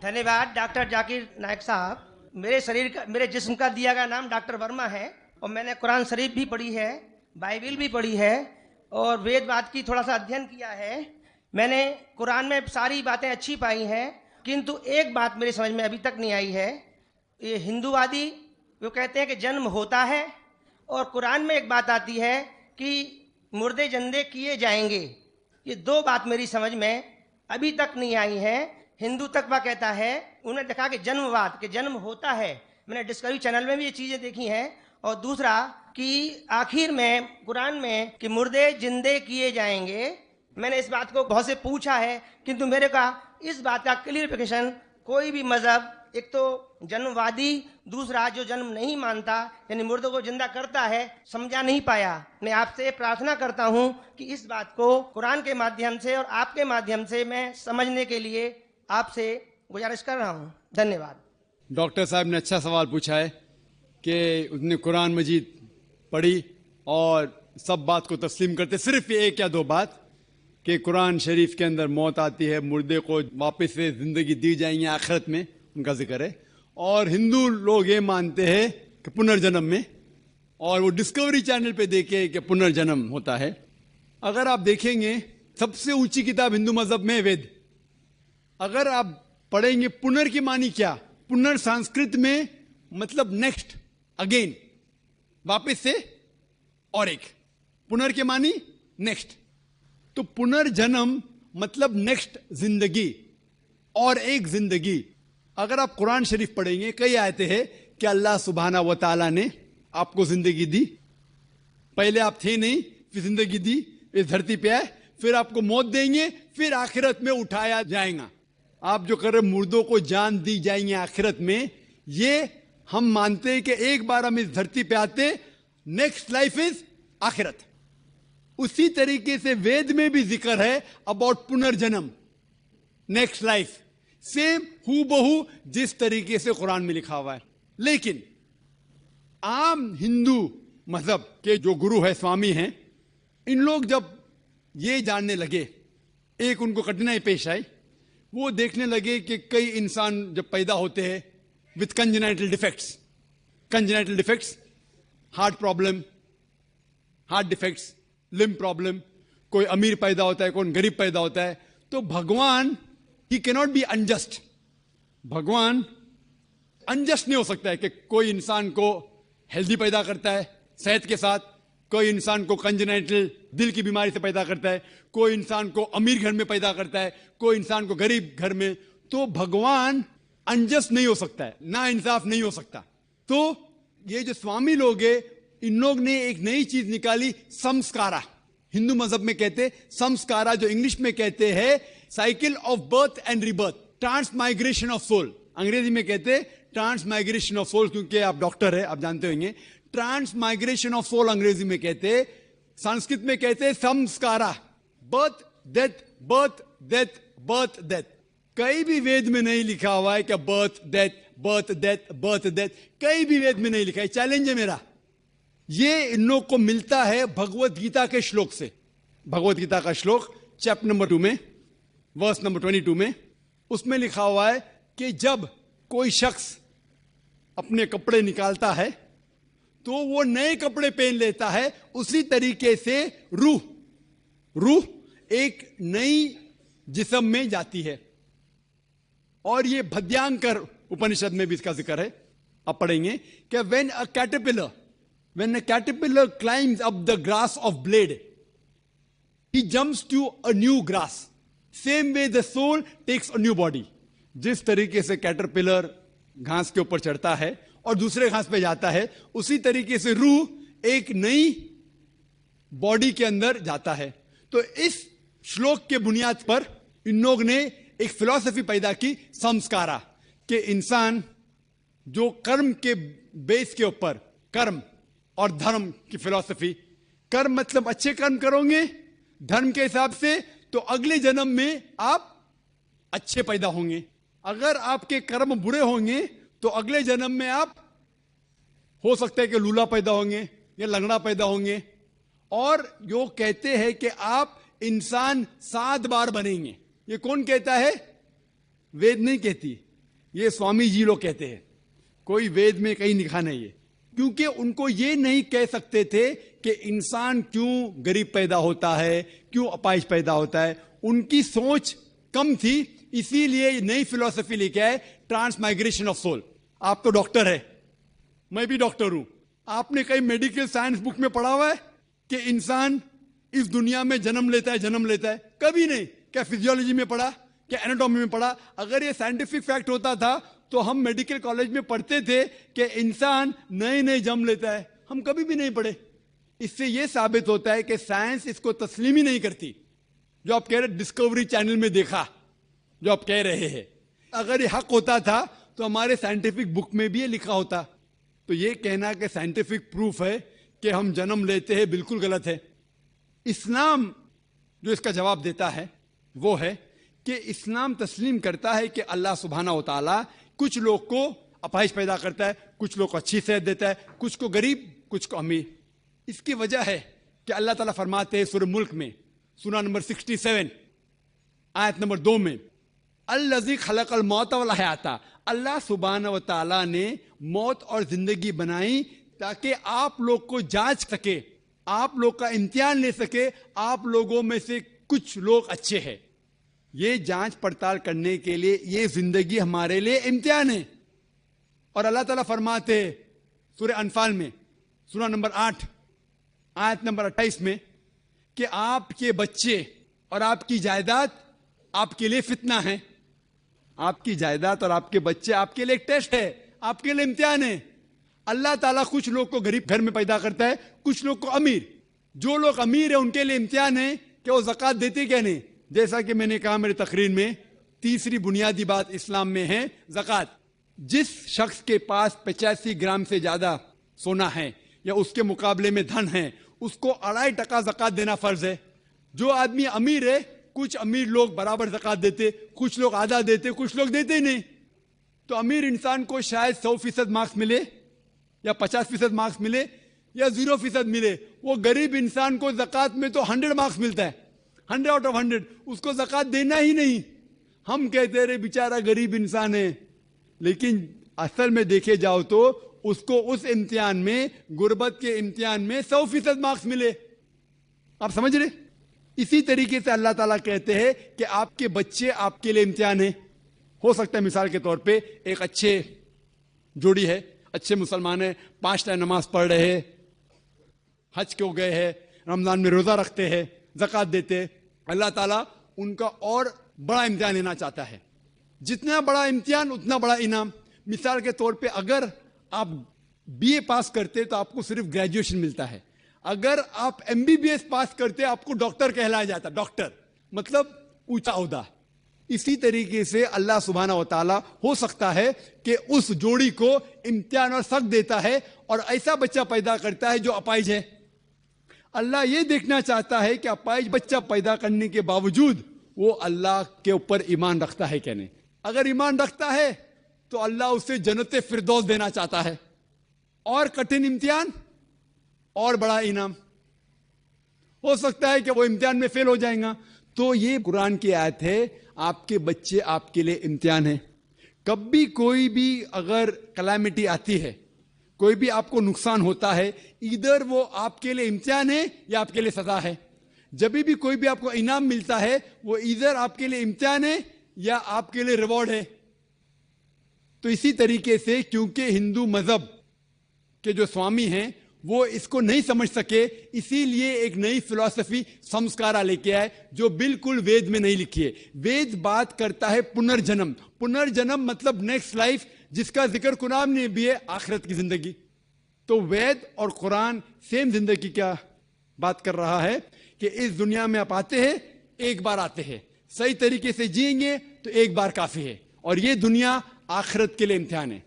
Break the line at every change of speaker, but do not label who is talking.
धन्यवाद डॉक्टर जाकिर नायक साहब। मेरे जिस्म का दिया गया नाम डॉक्टर वर्मा है और मैंने कुरान शरीफ भी पढ़ी है, बाइबिल भी पढ़ी है और वेदवाद की थोड़ा सा अध्ययन किया है। मैंने कुरान में सारी बातें अच्छी पाई हैं, किंतु एक बात मेरी समझ में अभी तक नहीं आई है। ये हिंदूवादी वो कहते हैं कि जन्म होता है और कुरान में एक बात आती है कि मुर्दे जिंदे किए जाएंगे। ये दो बात मेरी समझ में अभी तक नहीं आई है। हिंदू तकवा कहता है, उन्हें देखा कि जन्मवाद के जन्म होता है, मैंने डिस्कवरी चैनल में भी ये चीज़ें देखी हैं। और दूसरा कि आखिर में कुरान में कि मुर्दे जिंदे किए जाएंगे। मैंने इस बात को बहुत से पूछा है, किंतु मेरे का इस बात का क्लियरिफिकेशन कोई भी मजहब, एक तो जन्मवादी, दूसरा जो जन्म नहीं मानता यानी मुर्दों को जिंदा करता है, समझा नहीं पाया। मैं आपसे प्रार्थना करता हूं कि इस बात को कुरान के माध्यम से और आपके माध्यम से मैं समझने के लिए आपसे गुजारिश कर रहा हूं। धन्यवाद।
डॉक्टर साहब ने अच्छा सवाल पूछा है कि उसने कुरान मजीद पढ़ी और सब बात को तस्लीम करते, सिर्फ एक या दो बात कि कुरान शरीफ के अंदर मौत आती है, मुर्दे को वापस से जिंदगी दी जाएंगी आखिरत में, उनका जिक्र है। और हिंदू लोग ये मानते हैं कि पुनर्जन्म में, और वो डिस्कवरी चैनल पे देखे कि पुनर्जन्म होता है। अगर आप देखेंगे सबसे ऊंची किताब हिंदू मजहब में वेद, अगर आप पढ़ेंगे पुनर की मानी क्या, पुनर संस्कृत में मतलब नेक्स्ट, अगेन, वापस से, और एक पुनर के मानी नेक्स्ट। तो पुनर्जन्म मतलब नेक्स्ट जिंदगी और एक जिंदगी। अगर आप कुरान शरीफ पढ़ेंगे, कई आयतें हैं कि अल्लाह सुब्हाना व तआला ने आपको जिंदगी दी, पहले आप थे नहीं, फिर जिंदगी दी, इस धरती पे आए, फिर आपको मौत देंगे, फिर आखिरत में उठाया जाएगा। आप जो कर रहे मुर्दों को जान दी जाएंगे आखिरत में, ये हम मानते हैं कि एक बार हम इस धरती पे आते, नेक्स्ट लाइफ इज आखिरत। उसी तरीके से वेद में भी जिक्र है अबाउट पुनर्जन्म, नेक्स्ट लाइफ, सेम हूबहू जिस तरीके से कुरान में लिखा हुआ है। लेकिन आम हिंदू मजहब के जो गुरु है, स्वामी हैं, इन लोग जब ये जानने लगे, एक उनको कठिनाई पेश आई, वो देखने लगे कि कई इंसान जब पैदा होते हैं with congenital defects, heart problem, heart defects, limb problem, कोई अमीर पैदा होता है, कोई गरीब पैदा होता है, तो भगवान ही कैनॉट बी अनजस्ट। भगवान अनजस्ट नहीं हो सकता है कि कोई इंसान को हेल्दी पैदा करता है सेहत के साथ, कोई इंसान को कंजेनाइटल दिल की बीमारी से पैदा करता है, कोई इंसान को अमीर घर में पैदा करता है, कोई इंसान को गरीब घर में। तो भगवान अनजस्ट नहीं हो सकता है, ना इंसाफ नहीं हो सकता। तो ये जो स्वामी लोग हैं, इन लोग ने एक नई चीज निकाली, संस्कारा। हिंदू मजहब में कहते संस्कारा, जो इंग्लिश में कहते हैं cycle of birth and rebirth, transmigration of soul. अंग्रेजी में कहते ट्रांसमाइग्रेशन ऑफ सोल, क्योंकि आप डॉक्टर है, आप जानते होंगे। ट्रांसमाइग्रेशन ऑफ सोल अंग्रेजी में कहते, संस्कृत में कहते संस्कारा, birth death, birth death, birth death. कहीं भी वेद में नहीं लिखा हुआ है कि birth death, birth death, birth death, कहीं भी वेद में नहीं लिखा है। चैलेंज है मेरा, ये इन लोग को मिलता है भगवत गीता के श्लोक से। भगवत गीता का श्लोक चैप्टर नंबर 2 में, वर्स नंबर 22 में, उसमें लिखा हुआ है कि जब कोई शख्स अपने कपड़े निकालता है तो वो नए कपड़े पहन लेता है, उसी तरीके से रूह एक नई जिस्म में जाती है। और ये भद्यांकर उपनिषद में भी इसका जिक्र है, आप पढ़ेंगे कि when a caterpillar climbs up the grass of blade, he jumps to a new grass. Same way the soul takes a new body. जिस तरीके से कैटरपिलर घास के ऊपर चढ़ता है और दूसरे घास पे जाता है, उसी तरीके से रूह एक नई बॉडी के अंदर जाता है। तो इस श्लोक के बुनियाद पर इन लोग ने एक फिलॉसफी पैदा की, संस्कारा, कि इंसान जो कर्म के बेस के ऊपर, कर्म और धर्म की फिलॉसफी, कर्म मतलब अच्छे कर्म करोगे धर्म के हिसाब से तो अगले जन्म में आप अच्छे पैदा होंगे। अगर आपके कर्म बुरे होंगे तो अगले जन्म में आप हो सकता है कि लूला पैदा होंगे या लंगड़ा पैदा होंगे। और जो कहते हैं कि आप इंसान 7 बार बनेंगे, ये कौन कहता है? वेद नहीं कहती, ये स्वामी जी लोग कहते हैं, कोई वेद में कहीं लिखा नहीं है। क्योंकि उनको ये नहीं कह सकते थे कि इंसान क्यों गरीब पैदा होता है, क्यों अपाहिज पैदा होता है। उनकी सोच कम थी, इसीलिए नई फिलॉसफी लेके आए, ट्रांसमाइग्रेशन ऑफ सोल। आप तो डॉक्टर है, मैं भी डॉक्टर हूं। आपने कहीं मेडिकल साइंस बुक में पढ़ा हुआ है कि इंसान इस दुनिया में जन्म लेता है? कभी नहीं। क्या फिजियोलॉजी में पढ़ा, क्या एनाटॉमी में पढ़ा? अगर ये साइंटिफिक फैक्ट होता था तो हम मेडिकल कॉलेज में पढ़ते थे कि इंसान नए जन्म लेता है। हम कभी भी नहीं पढ़े। इससे यह साबित होता है कि साइंस इसको तस्लीम ही नहीं करती। जो आप कह रहे डिस्कवरी चैनल में देखा, जो आप कह रहे हैं, अगर ये हक होता था तो हमारे साइंटिफिक बुक में भी ये लिखा होता। तो ये कहना कि साइंटिफिक प्रूफ है कि हम जन्म लेते हैं, बिल्कुल गलत है। इस्लाम जो इसका जवाब देता है वो है कि इस्लाम तस्लीम करता है कि अल्लाह सुब्हानहू व तआला कुछ लोग को अपाहिज पैदा करता है, कुछ लोग को अच्छी सेहत देता है, कुछ को गरीब, कुछ को अमीर। इसकी वजह है कि अल्लाह ताला फरमाते हैं सूरह मुल्क में, सूरा नंबर 67 आयत नंबर 2 में, अल्लज़ी खलक़ल मौत वल हयाता, अल्लाह सुब्हानहू व तआला ने मौत और जिंदगी बनाई ताकि आप लोग को जांच सके, आप लोग का इम्तिहान ले सके, आप लोगों में से कुछ लोग अच्छे हैं। ये जांच पड़ताल करने के लिए ये जिंदगी हमारे लिए इम्तिहान है। और अल्लाह ताला फरमाते हैं सूरह अनफाल में, सूरा नंबर 8 आयत नंबर 28 में, कि आपके बच्चे और आपकी जायदाद आपके लिए फितना है। आपकी जायदाद और आपके बच्चे आपके लिए एक टेस्ट है, आपके लिए इम्तिहान है। अल्लाह ताला कुछ लोग को गरीब घर में पैदा करता है, कुछ लोग को अमीर। जो लोग अमीर है उनके लिए इम्तिहान है कि वो ज़कात देते क्या नहीं। जैसा कि मैंने कहा मेरी तकरीर में, तीसरी बुनियादी बात इस्लाम में है ज़कात। जिस शख्स के पास 85 ग्राम से ज्यादा सोना है या उसके मुकाबले में धन है, उसको 2.5% ज़कात देना फर्ज है। जो आदमी अमीर है, कुछ अमीर लोग बराबर ज़कात देते, कुछ लोग आधा देते, कुछ लोग देते नहीं। तो अमीर इंसान को शायद 100% मार्क्स मिले या 50% मार्क्स मिले या 0% मिले। वो गरीब इंसान को ज़कात में तो 100 मार्क्स मिलता है, 100 आउट ऑफ 100। उसको ज़कात देना ही नहीं। हम कहते रहे बेचारा गरीब इंसान है, लेकिन असल में देखे जाओ तो उसको उस इम्तिहान में, गुर्बत के इम्तिहान में 100% मार्क्स मिले। आप समझ रहे? इसी तरीके से अल्लाह ताला कहते हैं कि आपके बच्चे आपके लिए इम्तिहान है। हो सकता है मिसाल के तौर पे एक अच्छे जोड़ी है, अच्छे मुसलमान है, 5 टाइम नमाज पढ़ रहे हैं, हज को गए हैं, रमजान में रोजा रखते हैं, ज़कात देते हैं। अल्लाह ताला उनका और बड़ा इम्तिहान लेना चाहता है। जितना बड़ा इम्तिहान उतना बड़ा इनाम। मिसाल के तौर पे अगर आप बीए पास करते तो आपको सिर्फ ग्रेजुएशन मिलता है। अगर आप एमबीबीएस पास करते आपको डॉक्टर कहलाया जाता। डॉक्टर मतलब ऊंचा ओहदा। इसी तरीके से अल्लाह सुब्हानहू व तआला हो सकता है कि उस जोड़ी को इम्तिहान और सख्त देता है और ऐसा बच्चा पैदा करता है जो अपाहिज है। अल्लाह ये देखना चाहता है कि अपाहिज बच्चा पैदा करने के बावजूद वो अल्लाह के ऊपर ईमान रखता है क्या नहीं। अगर ईमान रखता है तो अल्लाह उसे जन्नत फिरदौस देना चाहता है। और कठिन इम्तिहान और बड़ा इनाम। हो सकता है कि वो इम्तिहान में फेल हो जाएगा। तो ये कुरान की आयत है, आपके बच्चे आपके लिए इम्तिहान है। कभी कोई भी अगर कलामिटी आती है, कोई भी आपको नुकसान होता है, इधर वो आपके लिए इम्तिहान है या आपके लिए सजा है। जब भी कोई भी आपको इनाम मिलता है, वो इधर आपके लिए इम्तिहान है या आपके लिए रिवॉर्ड है। तो इसी तरीके से क्योंकि हिंदू मजहब के जो स्वामी हैं वो इसको नहीं समझ सके, इसीलिए एक नई फिलॉसफी संस्कारा लेके आए जो बिल्कुल वेद में नहीं लिखी है। वेद बात करता है पुनर्जन्म। पुनर्जन्म मतलब नेक्स्ट लाइफ, जिसका जिक्र कुरान में भी है, आखिरत की जिंदगी। तो वेद और कुरान सेम जिंदगी क्या बात कर रहा है कि इस दुनिया में आप आते हैं, एक बार आते हैं, सही तरीके से जिएंगे तो एक बार काफी है। और ये दुनिया आखिरत के लिए इम्तिहान है।